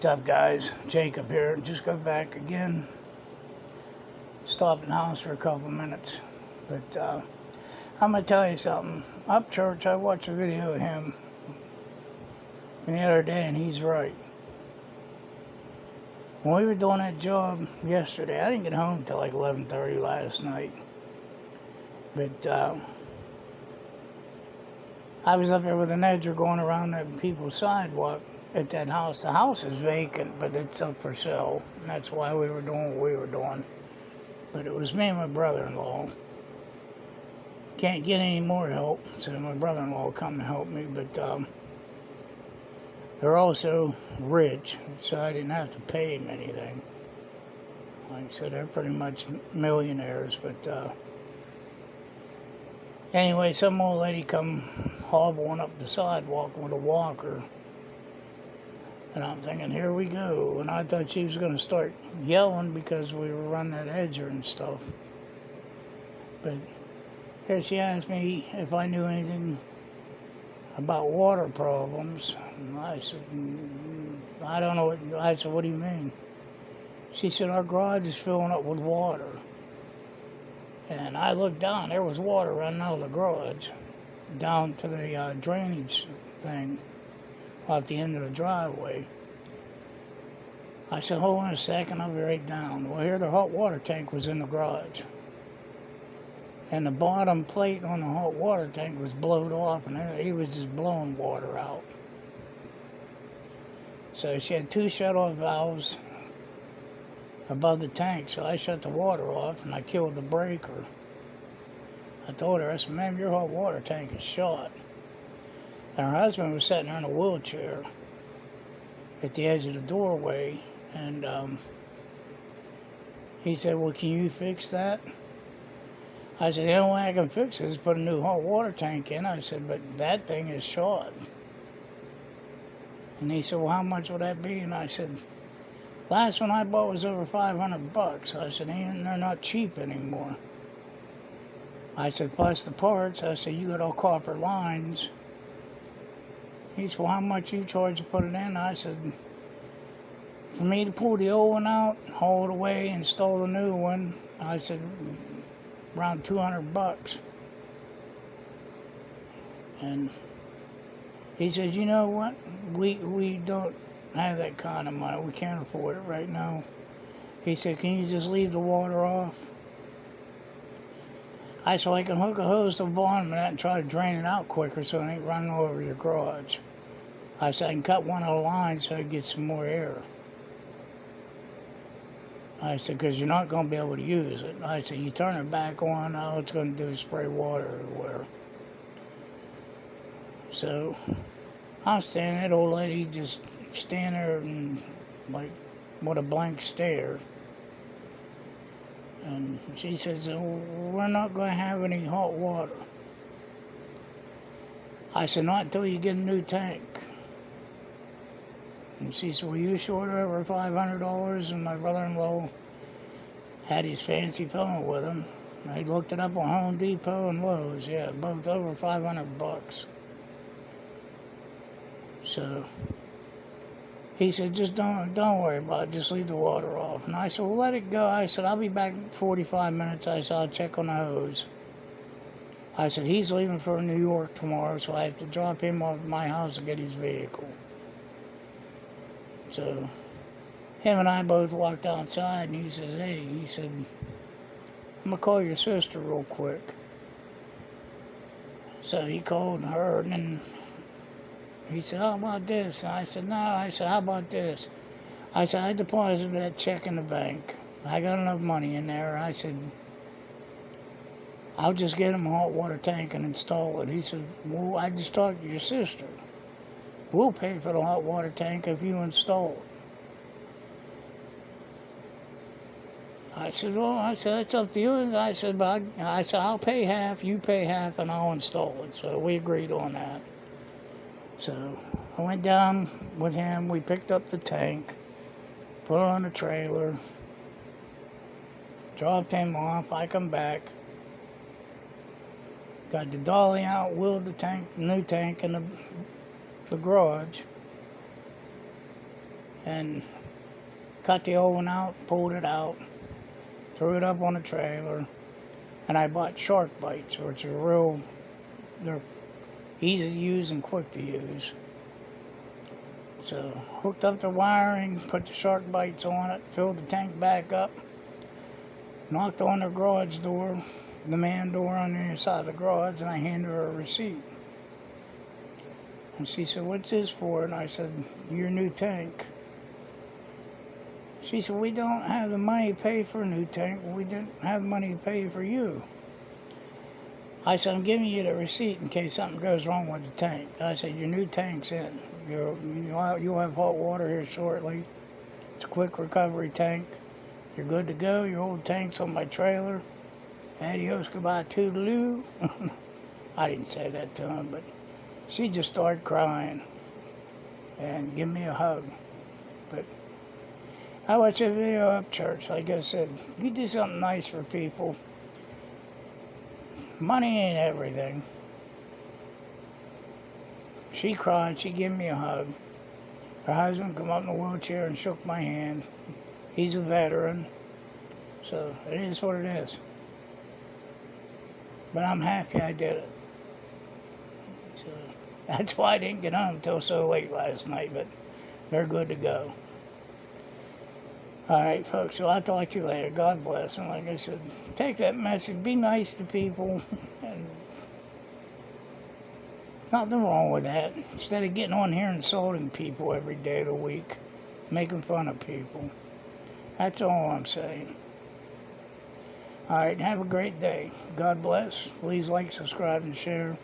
What's up, guys? Jacob here. Just got back again. Stopped in the house for a couple minutes. But I'm going to tell you something. Upchurch, I watched a video of him from the other day, and he's right. When we were doing that job yesterday, I didn't get home until like 11:30 last night. But I was up there with an edger going around that people's sidewalk at that house. The house is vacant, but it's up for sale. And that's why we were doing what we were doing. But it was me and my brother-in-law. Can't get any more help, so my brother-in-law come to help me. But they're also rich, so I didn't have to pay him anything. Like I said, they're pretty much millionaires. But anyway, some old lady come hobbling up the sidewalk with a walker. And I'm thinking, here we go. And I thought she was going to start yelling because we were running that edger and stuff. But here she asked me if I knew anything about water problems. And I said, I don't know. I said, what do you mean? She said, our garage is filling up with water. And I looked down. There was water running out of the garage down to the drainage thing at the end of the driveway. I said, hold on a second, I'll be right down. Well, here the hot water tank was in the garage. And the bottom plate on the hot water tank was blowed off, and he was just blowing water out. So she had two shut-off valves above the tank, so I shut the water off, and I killed the breaker. I told her, I said, ma'am, your hot water tank is shot. And her husband was sitting there in a wheelchair at the edge of the doorway, and he said, well, can you fix that? I said, the only way I can fix it is put a new hot water tank in. I said, but that thing is short. And he said, well, how much would that be? And I said, last one I bought was over $500. I said, they're not cheap anymore. I said, plus the parts. I said, you got all copper lines. He said, well, how much you charge to put it in? I said, for me to pull the old one out, haul it away, install the new one, I said, around $200. And he said, you know what? We don't have that kind of money. We can't afford it right now. He said, can you just leave the water off? I said, well, I can hook a hose to the bottom of that and try to drain it out quicker so it ain't running over your garage. I said, I can cut one of the lines so I get some more air. I said, because you're not going to be able to use it. I said, you turn it back on, all it's going to do is spray water everywhere. So I'm standing there, that old lady just standing there and like with a blank stare. And she says, we're not going to have any hot water. I said, not until you get a new tank. And she said, well, you sure they're over $500? And my brother-in-law had his fancy phone with him. He looked it up on Home Depot and Lowe's. Yeah, both over $500. So he said, just don't worry about it. Just leave the water off. And I said, well, let it go. I said, I'll be back in 45 minutes. I said, I'll check on the hose. I said, he's leaving for New York tomorrow, so I have to drop him off at my house and get his vehicle. So him and I both walked outside, and he says, hey, he said, I'm going to call your sister real quick. So he called her, and then he said, how about this? And I said, no. I said, how about this? I said, I deposited that check in the bank. I got enough money in there. I said, I'll just get him a hot water tank and install it. He said, well, I just talked to your sister. We'll pay for the hot water tank if you install it. I said, well, it's up to you. I said, I'll pay half, you pay half, and I'll install it. So we agreed on that. So I went down with him. We picked up the tank, put it on the trailer, dropped him off. I come back, got the dolly out, wheeled the new tank in the garage. and cut the old one out, pulled it out, threw it up on a trailer, and I bought shark bites, which are they're easy to use and quick to use. So hooked up the wiring, put the shark bites on it, filled the tank back up, knocked on the garage door, the man door on the inside of the garage, and I handed her a receipt. And she said, "What's this for?" And I said, "Your new tank." She said, "We don't have the money to pay for a new tank. We didn't have money to pay for you." I said, "I'm giving you the receipt in case something goes wrong with the tank." I said, "Your new tank's in. You'll have hot water here shortly. It's a quick recovery tank. You're good to go. Your old tank's on my trailer. Adios, goodbye, toodaloo." I didn't say that to him, but she just started crying and give me a hug. But I watched a video of Upchurch. Like I said, you do something nice for people. Money ain't everything. She cried. She gave me a hug. Her husband come up in a wheelchair and shook my hand. He's a veteran. So it is what it is. But I'm happy I did it. So that's why I didn't get home until so late last night, but they're good to go. All right, folks, so I'll talk to you later. God bless. And like I said, take that message. Be nice to people. And nothing wrong with that. Instead of getting on here and insulting people every day of the week, making fun of people. That's all I'm saying. All right, have a great day. God bless. Please like, subscribe, and share.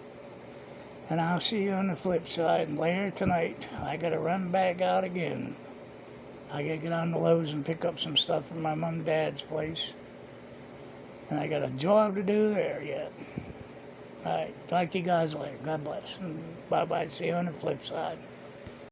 And I'll see you on the flip side. And later tonight, I got to run back out again. I got to get on the Lowe's and pick up some stuff from my mom and dad's place. And I got a job to do there yet. All right, talk to you guys later. God bless. Bye-bye. See you on the flip side.